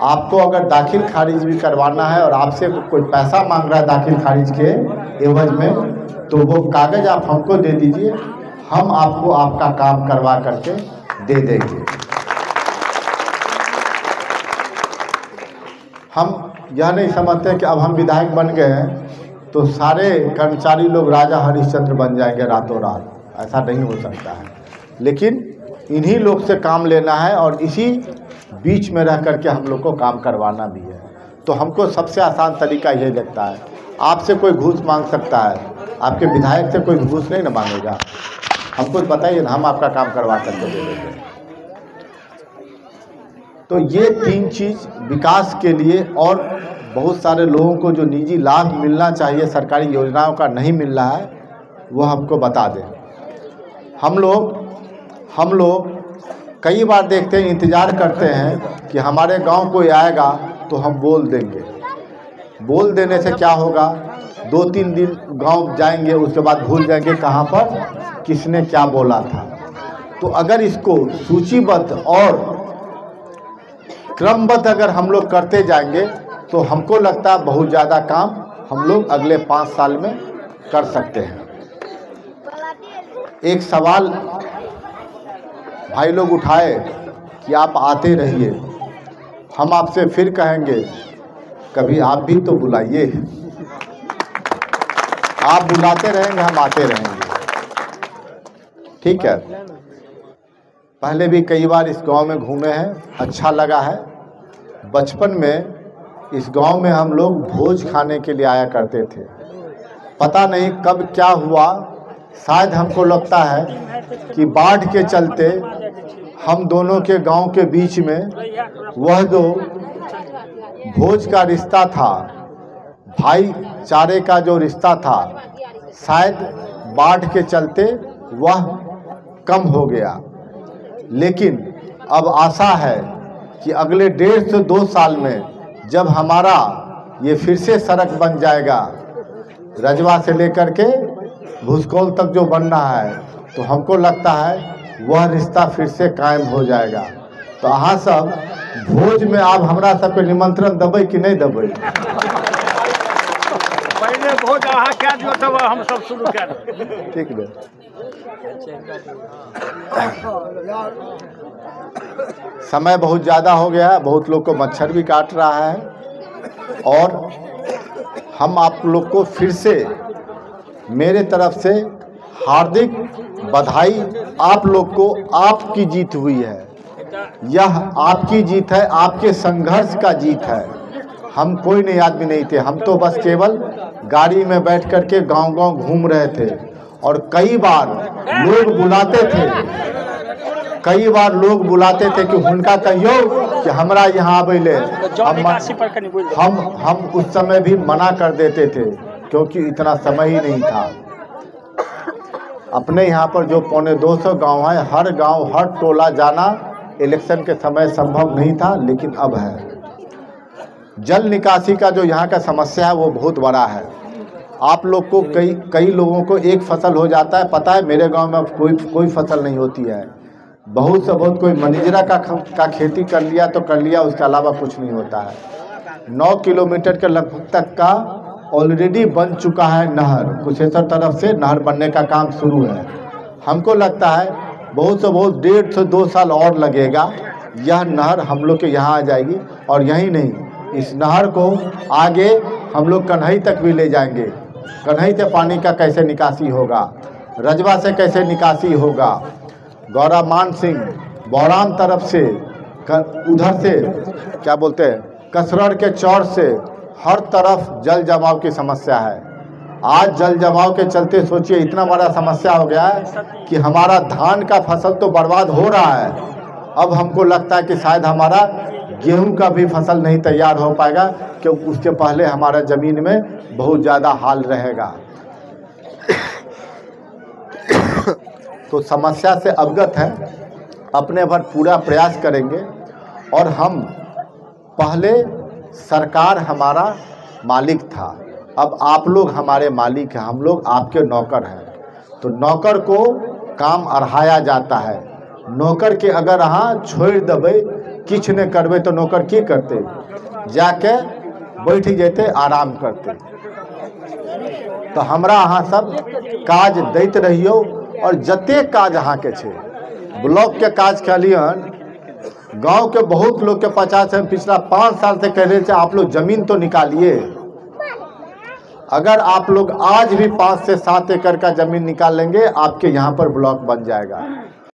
आपको अगर दाखिल खारिज भी करवाना है और आपसे कोई पैसा मांग रहा है दाखिल खारिज के एवज में, तो वो कागज़ आप हमको दे दीजिए, हम आपको आपका काम करवा करके दे देंगे। हम यह नहीं समझते कि अब हम विधायक बन गए हैं तो सारे कर्मचारी लोग राजा हरिश्चंद्र बन जाएंगे रातों रात, ऐसा नहीं हो सकता है। लेकिन इन्हीं लोग से काम लेना है और इसी बीच में रह करके हम लोग को काम करवाना भी है। तो हमको सबसे आसान तरीका यही लगता है। आपसे कोई घूस मांग सकता है, आपके विधायक से कोई घूस नहीं ना मांगेगा। हमको बताइए ना, हम आपका काम करवा करके दे देंगे। तो ये 3 चीज़ विकास के लिए, और बहुत सारे लोगों को जो निजी लाभ मिलना चाहिए सरकारी योजनाओं का नहीं मिल रहा है, वो हमको बता दें। हम लोग कई बार देखते हैं, इंतज़ार करते हैं कि हमारे गांव कोई आएगा तो हम बोल देंगे। बोल देने से क्या होगा, 2-3 दिन गांव जाएंगे, उसके बाद भूल जाएंगे कहाँ पर किसने क्या बोला था। तो अगर इसको सूचीबद्ध और क्रमबद्ध अगर हम लोग करते जाएंगे तो हमको लगता है बहुत ज़्यादा काम हम लोग अगले 5 साल में कर सकते हैं। एक सवाल भाई लोग उठाए कि आप आते रहिए, हम आपसे फिर कहेंगे कभी आप भी तो बुलाइए। आप बुलाते रहेंगे, हम आते रहेंगे, ठीक है। पहले भी कई बार इस गांव में घूमे हैं, अच्छा लगा है। बचपन में इस गांव में हम लोग भोज खाने के लिए आया करते थे। पता नहीं कब क्या हुआ, शायद हमको लगता है कि बाढ़ के चलते हम दोनों के गांव के बीच में वह जो भोज का रिश्ता था, भाईचारे का जो रिश्ता था, शायद बाढ़ के चलते वह कम हो गया। लेकिन अब आशा है कि अगले 1.5 से 2 साल में जब हमारा ये फिर से सड़क बन जाएगा, रजवा से लेकर के भूसकोल तक जो बन रहा है, तो हमको लगता है वह रिश्ता फिर से कायम हो जाएगा। तो अहाँ सब भोज में आप हमरा सबके निमंत्रण देबै कि नहीं देबै? पहले भोज अहाँ क्या दियो तब हम सब शुरू कर देबै। ठीक है। समय बहुत ज़्यादा हो गया है, बहुत लोग को मच्छर भी काट रहा है, और हम आप लोग को फिर से मेरे तरफ से हार्दिक बधाई। आप लोग को आपकी जीत हुई है, यह आपकी जीत है, आपके संघर्ष का जीत है। हम कोई नए आदमी नहीं थे, हम तो बस केवल गाड़ी में बैठ कर के गांव-गांव घूम रहे थे। और कई बार लोग बुलाते थे कि हुनका कहियो कि हमरा यहाँ आबे ले। हम उस समय भी मना कर देते थे क्योंकि इतना समय ही नहीं था। अपने यहाँ पर जो 250 गांव है, हर गांव हर टोला जाना इलेक्शन के समय संभव नहीं था, लेकिन अब है। जल निकासी का जो यहाँ का समस्या है वो बहुत बड़ा है। आप लोग को कई लोगों को एक फसल हो जाता है, पता है मेरे गांव में अब कोई फसल नहीं होती है। बहुत से बहुत कोई मनीजरा का खेती कर लिया तो कर लिया, उसके अलावा कुछ नहीं होता है। 9 किलोमीटर के लगभग तक का ऑलरेडी बन चुका है नहर, कुशेश्वर तरफ से नहर बनने का काम शुरू है। हमको लगता है बहुत से बहुत 1.5 से 2 साल और लगेगा, यह नहर हम लोग के यहाँ आ जाएगी। और यही नहीं, इस नहर को आगे हम लोग कन्हई तक भी ले जाएंगे। कन्हई से पानी का कैसे निकासी होगा, रजवा से कैसे निकासी होगा, गौरा मान सिंह बौराम तरफ से, उधर से क्या बोलते हैं कसरड़ के चौर से, हर तरफ जल जमाव की समस्या है। आज जल जमाव के चलते सोचिए इतना बड़ा समस्या हो गया है कि हमारा धान का फसल तो बर्बाद हो रहा है। अब हमको लगता है कि शायद हमारा गेहूं का भी फसल नहीं तैयार हो पाएगा, क्योंकि उसके पहले हमारा ज़मीन में बहुत ज़्यादा हाल रहेगा। तो समस्या से अवगत है, अपने भर पूरा प्रयास करेंगे। और हम पहले सरकार हमारा मालिक था, अब आप लोग हमारे मालिक हैं, हम लोग आपके नौकर हैं। तो नौकर को काम अढ़ाया जाता है। नौकर के अगर अहाँ छोड़ देबै किछ ने करबे तो नौकर की करते, जाके बैठ जेते आराम करते। तो हमरा अहाँ सब काज दैत रहियो, और जते काज अहाँ के छे ब्लॉक के काज कलियन, गांव के बहुत लोग के 50 से पिछला 5 साल से कह रहे थे आप लोग जमीन तो निकालिए। अगर आप लोग आज भी 5 से 7 एकड़ का जमीन निकाल लेंगे, आपके यहाँ पर ब्लॉक बन जाएगा।